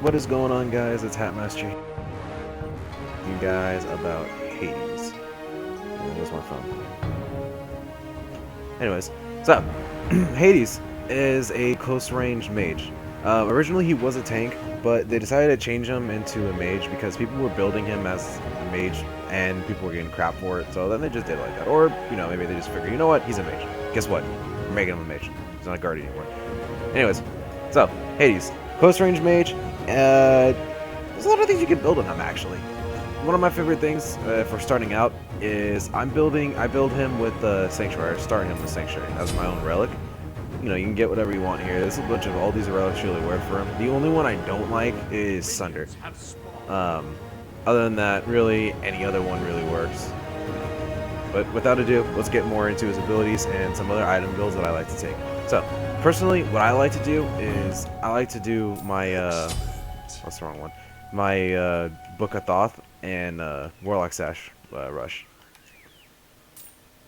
What is going on, guys? It's Hatmaster. You guys about Hades. Oh, where's my phone? Anyways, so Hades is a close-range mage. Originally, he was a tank, but they decided to change him into a mage because people were building him as a mage, and people were getting crap for it. So then they just did it like that, or maybe they just figured, you know what, he's a mage. Guess what? We're making him a mage. He's not a guardian anymore. Anyways, so Hades, close-range mage. There's a lot of things you can build on him actually. One of my favorite things for starting out is I build him with Sanctuary, start him with Sanctuary as my own relic. You can get whatever you want here. There's a bunch of all these relics really work for him. The only one I don't like is Sunder. Other than that, really, any other one really works. But without ado, let's get more into his abilities and some other item builds that I like to take. So, personally, what I like to do is I like to do my what's the wrong one? My Book of Thoth and Warlock Sash rush.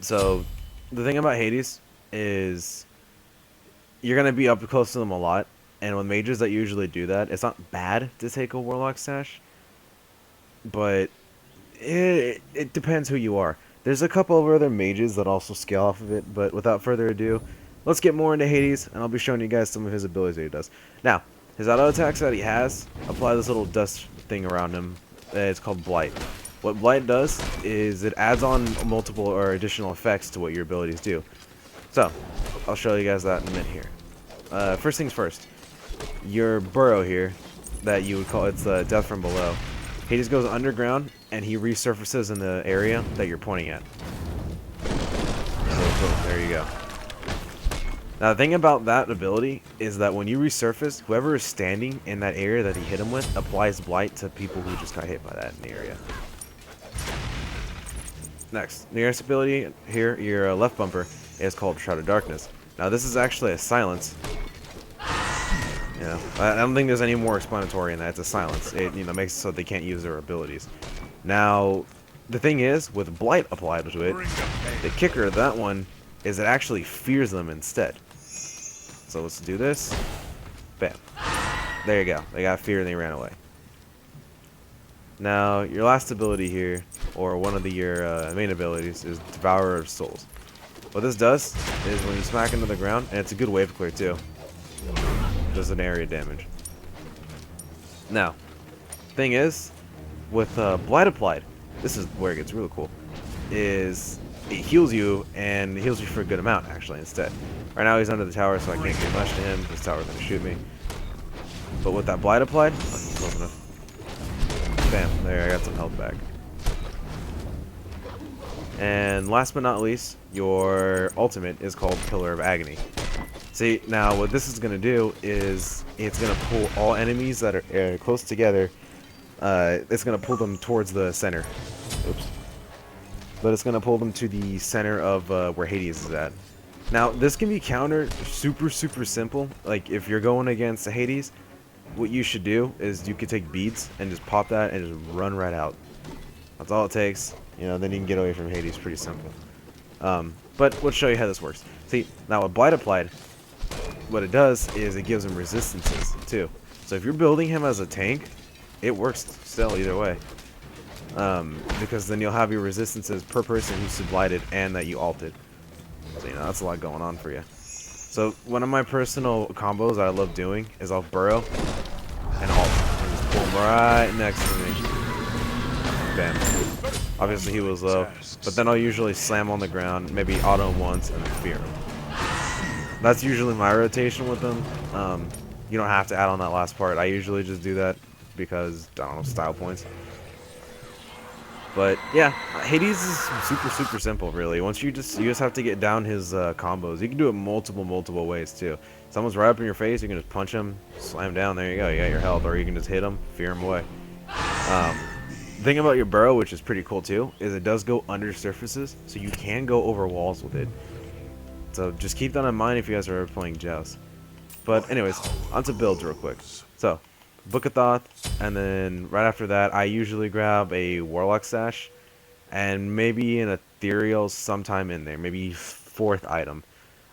So, the thing about Hades is you're gonna be up close to them a lot, and with mages that usually do that, it's not bad to take a Warlock Sash, but it depends who you are. There's a couple of other mages that also scale off of it, but without further ado, let's get more into Hades, and I'll be showing you guys some of his abilities that he does. Now, his auto attacks that he has apply this little dust thing around him. It's called Blight. What Blight does is it adds on multiple or additional effects to what your abilities do. So, I'll show you guys that in a minute here. First things first, your burrow here, that you would call, it's Death from Below. He just goes underground, and he resurfaces in the area that you're pointing at. So, boom, there you go. Now, the thing about that ability is that when you resurface, whoever is standing in that area that he hit him with applies Blight to people who just got hit by that in the area. Next, the next ability here, your left bumper, is called Shroud of Darkness. Now, this is actually a silence. I don't think there's any more explanatory in that. It's a silence. It makes it so they can't use their abilities. Now, the thing is, with Blight applied to it, the kicker of that one is it actually fears them instead. So let's do this. Bam. There you go. They got fear and they ran away. Now, your last ability here, or one of your main abilities, is Devourer of Souls. What this does is when you smack into the ground, and it's a good wave clear too, does an area damage. Now, thing is, with Blight applied, this is where it gets really cool, is it heals you, and it heals you for a good amount actually instead. Right now he's under the tower, so I can't do much to him. This tower's gonna shoot me. But with that Blight applied, close enough. Bam, there, I got some health back. And last but not least, your ultimate is called Pillar of Agony. See, now what this is going to do is it's going to pull all enemies that are close together. It's going to pull them towards the center. Oops. But it's going to pull them to the center of where Hades is at. Now, this can be countered super simple. Like, if you're going against Hades, what you should do is you could take beads and just pop that and just run right out. That's all it takes. Then you can get away from Hades pretty simple. But let's show you how this works. See, now with Blight applied, what it does is it gives him resistances too. So if you're building him as a tank, it works still either way. Because then you'll have your resistances per person who's blighted and that you alted. So that's a lot going on for you. So one of my personal combos that I love doing is I'll burrow and alt. And just pull him right next to me. Bam. Obviously he was low, but then I'll usually slam on the ground, maybe auto him once, and then fear him. That's usually my rotation with them. You don't have to add on that last part. I usually just do that because, I don't know, style points. But yeah, Hades is super simple, really. Once you just have to get down his combos. You can do it multiple ways too. Someone's right up in your face, you can just punch him, slam down. There you go. You got your health, or you can just hit him, fear him away. The thing about your burrow, which is pretty cool too, is it does go under surfaces, so you can go over walls with it. So just keep that in mind if you guys are ever playing Joust. But anyways, onto builds real quick. So, Book of Thoth, and then right after that, I usually grab a Warlock Sash, and maybe an Ethereal sometime in there, maybe fourth item.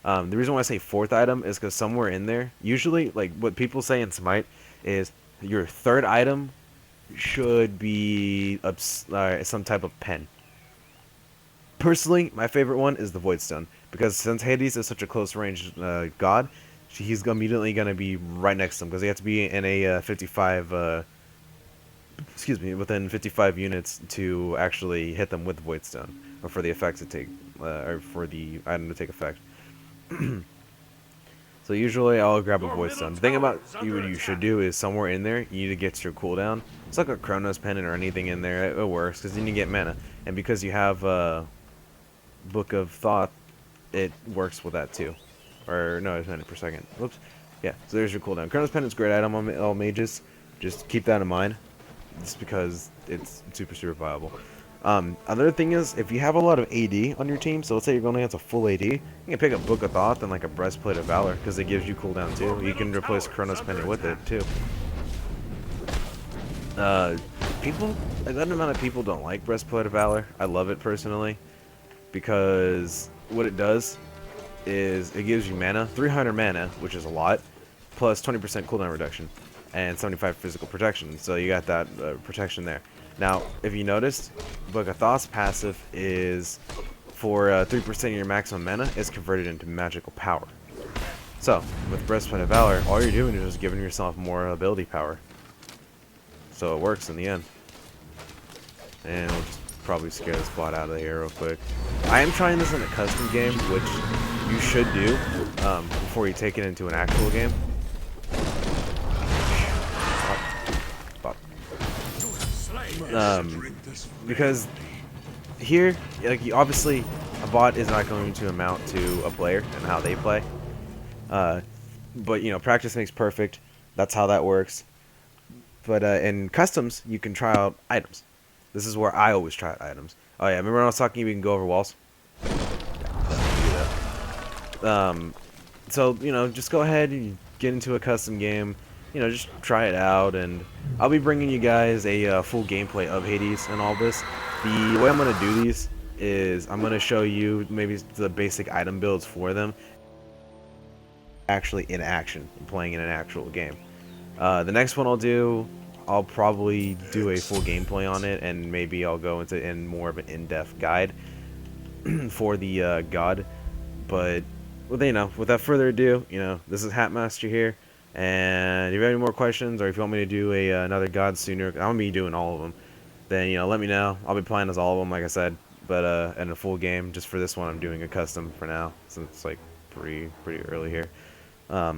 The reason why I say fourth item is because somewhere in there, usually, like what people say in Smite is, Your third item should be some type of pen. Personally, my favorite one is the Void Stone, because since Hades is such a close range god, he's immediately gonna be right next to him, because he has to be in a 55 excuse me, within 55 units to actually hit them with Void Stone, or for the effect to take, or for the item to take effect. So usually I'll grab a Void Stone. The thing about what you should do is somewhere in there, you need to get your cooldown. It's like a Chronos Pendant or anything in there, it works, because then you get mana. And because you have Book of Thought, it works with that too. Or, no, it's minute per second. Whoops. Yeah, so there's your cooldown. Chronos Pendant's a great item on all mages. Just keep that in mind. Just because it's super, super viable. Another thing is, if you have a lot of AD on your team, so let's say you're going against a full AD, you can pick up Book of Thought and like a Breastplate of Valor, because it gives you cooldown too. You can replace Chronos Pendant with it too. A good amount of people don't like Breastplate of Valor. I love it personally, because what it does is it gives you mana, 300 mana, which is a lot, plus 20% cooldown reduction, and 75 physical protection. So you got that protection there. Now, if you noticed, Book of Thought's passive is for 3% of your maximum mana is converted into magical power. So, with Breastplate of Valor, all you're doing is just giving yourself more ability power. So it works in the end. And we'll just probably scare this bot out of the air real quick. I am trying this in a custom game, which you should do before you take it into an actual game. Because here, like, obviously a bot is not going to amount to a player and how they play, but you know, practice makes perfect. That's how that works. But in customs, you can try out items. This is where I always try out items. Oh yeah, remember when I was talking, you can go over walls? Yeah, so, you know, just go ahead and get into a custom game. You know, just try it out, and I'll be bringing you guys a full gameplay of Hades and all this. The way I'm going to do these is I'm going to show you maybe the basic item builds for them, actually in action, playing in an actual game. The next one I'll do, I'll probably do a full gameplay on it, and maybe I'll go into more of an in-depth guide for the god. But, well, you know, without further ado, you know, this is Hatmaster here. And if you have any more questions, or if you want me to do another god sooner, I'm gonna be doing all of them, then, you know, let me know. I'll be playing as all of them, like I said, but in a full game. Just for this one, I'm doing a custom for now, since it's like pretty early here. But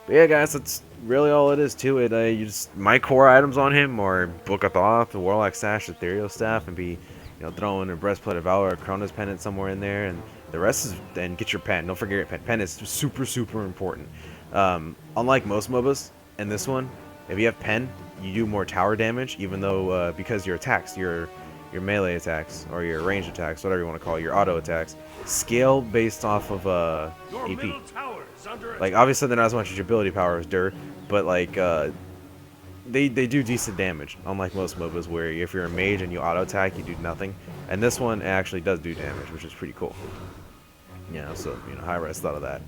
yeah, guys, that's really all it is to it. You just, my core items on him are Book of Thoth, the Warlock Sash, Ethereal Staff, and be, you know, throwing a Breastplate of Valor, a Chronos Pendant somewhere in there, and the rest is, then get your pen. Don't forget your pen. Pen is super important. Unlike most MOBAs, in this one, if you have pen, you do more tower damage, even though because your attacks, your melee attacks, or your range attacks, whatever you want to call it, your auto attacks, scale based off of AP. Like, obviously they're not as much as your ability power as Dur, but like they do decent damage, unlike most MOBAs where if you're a mage and you auto attack, you do nothing. And this one actually does do damage, which is pretty cool. Yeah, so, you know, Hi-Rez thought of that.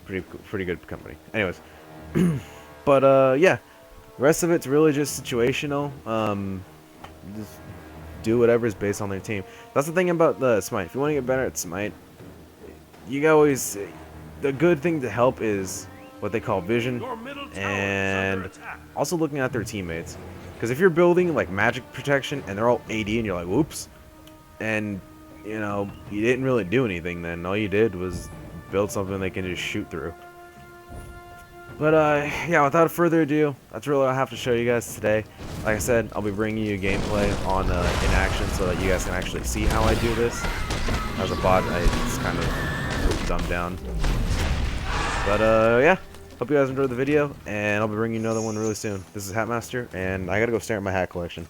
Pretty good company. Anyways, but yeah, the rest of it's really just situational. Just do whatever is based on their team. That's the thing about the Smite. If you want to get better at Smite, you always, the good thing to help is what they call vision, and also looking at their teammates. Because if you're building like magic protection and they're all AD and you're like, whoops, and you know, you didn't really do anything, then all you did was build something they can just shoot through. But yeah, without further ado, that's really all I have to show you guys today. Like I said, I'll be bringing you gameplay on in action so that you guys can actually see how I do this. As a bot, it's kind of dumbed down. But yeah, hope you guys enjoyed the video, and I'll be bringing you another one really soon. This is Hatmaster, and I gotta go stare at my hat collection.